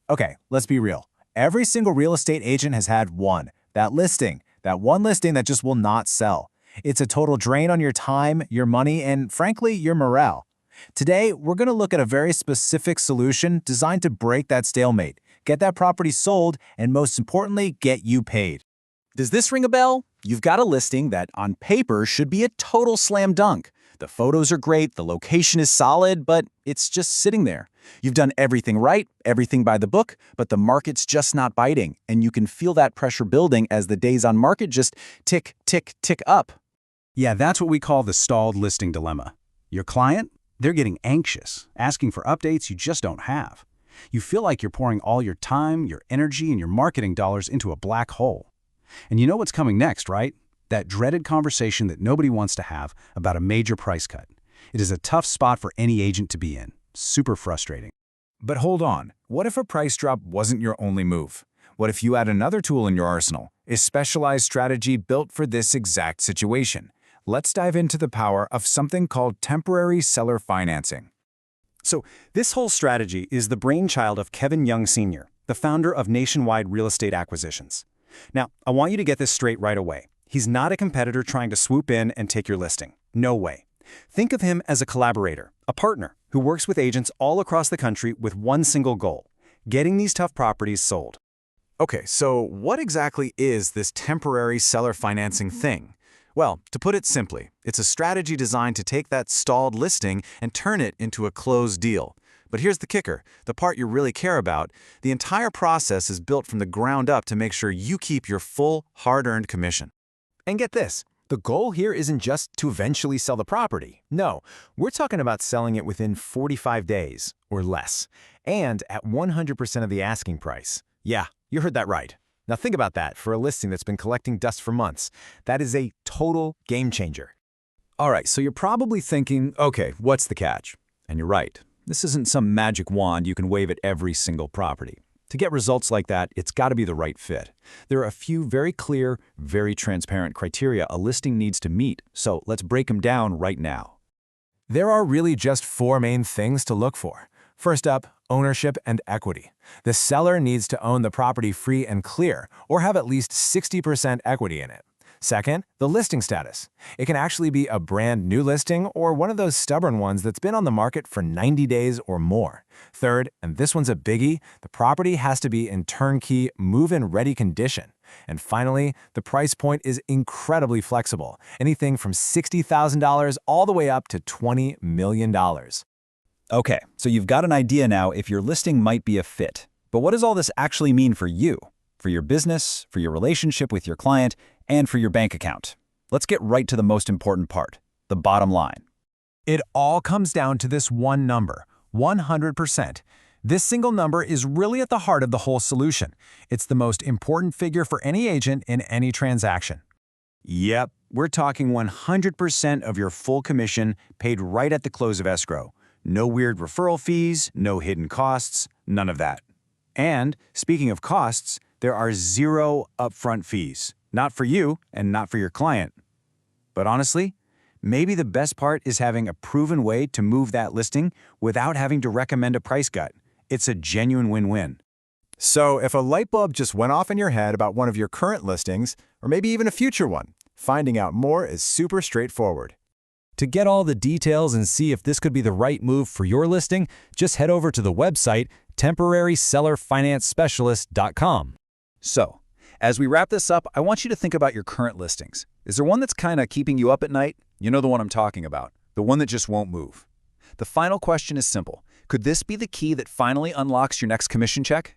Okay, let's be real. Every single real estate agent has had one. That one listing that just will not sell. It's a total drain on your time, your money, and frankly, your morale. Today, we're going to look at a very specific solution designed to break that stalemate, get that property sold, and most importantly, get you paid. Does this ring a bell? You've got a listing that on paper should be a total slam dunk. The photos are great, the location is solid, but it's just sitting there. You've done everything right, everything by the book, but the market's just not biting, and you can feel that pressure building as the days on market just tick, tick, tick up. Yeah, that's what we call the stalled listing dilemma. Your client? They're getting anxious, asking for updates you just don't have. You feel like you're pouring all your time, your energy, and your marketing dollars into a black hole. And you know what's coming next, right? That dreaded conversation that nobody wants to have about a major price cut. It is a tough spot for any agent to be in. Super frustrating. But hold on, what if a price drop wasn't your only move? What if you had another tool in your arsenal, a specialized strategy built for this exact situation? Let's dive into the power of something called temporary seller financing. So this whole strategy is the brainchild of Kevin Young Sr., the founder of Nationwide Real Estate Acquisitions. Now, I want you to get this straight right away. He's not a competitor trying to swoop in and take your listing. No way. Think of him as a collaborator, a partner, who works with agents all across the country with one single goal: getting these tough properties sold. Okay, so what exactly is this temporary seller financing thing? Well, to put it simply, it's a strategy designed to take that stalled listing and turn it into a closed deal. But here's the kicker, the part you really care about. The entire process is built from the ground up to make sure you keep your full, hard-earned commission. And get this, the goal here isn't just to eventually sell the property. No, we're talking about selling it within 45 days or less, and at 100% of the asking price. Yeah, you heard that right. Now think about that for a listing that's been collecting dust for months. That is a total game changer. All right, so you're probably thinking, okay, what's the catch? And you're right. This isn't some magic wand you can wave at every single property. To get results like that, it's got to be the right fit. There are a few very clear, very transparent criteria a listing needs to meet, so let's break them down right now. There are really just four main things to look for. First up, ownership and equity. The seller needs to own the property free and clear, or have at least 60% equity in it. Second, the listing status. It can actually be a brand new listing or one of those stubborn ones that's been on the market for 90 days or more. Third, and this one's a biggie, the property has to be in turnkey, move-in ready condition. And finally, the price point is incredibly flexible, anything from $60,000 all the way up to $20 million. Okay, so you've got an idea now if your listing might be a fit. But what does all this actually mean for you? For your business, for your relationship with your client, and for your bank account? Let's get right to the most important part, the bottom line. It all comes down to this one number, 100%. This single number is really at the heart of the whole solution. It's the most important figure for any agent in any transaction. Yep, we're talking 100% of your full commission paid right at the close of escrow. No weird referral fees, no hidden costs, none of that. And speaking of costs, there are zero upfront fees. Not for you and not for your client. But honestly, maybe the best part is having a proven way to move that listing without having to recommend a price cut. It's a genuine win-win. So if a light bulb just went off in your head about one of your current listings, or maybe even a future one, finding out more is super straightforward. To get all the details and see if this could be the right move for your listing, just head over to the website temporarysellerfinancespecialist.com. So, as we wrap this up, I want you to think about your current listings. Is there one that's kind of keeping you up at night? You know the one I'm talking about, the one that just won't move. The final question is simple. Could this be the key that finally unlocks your next commission check?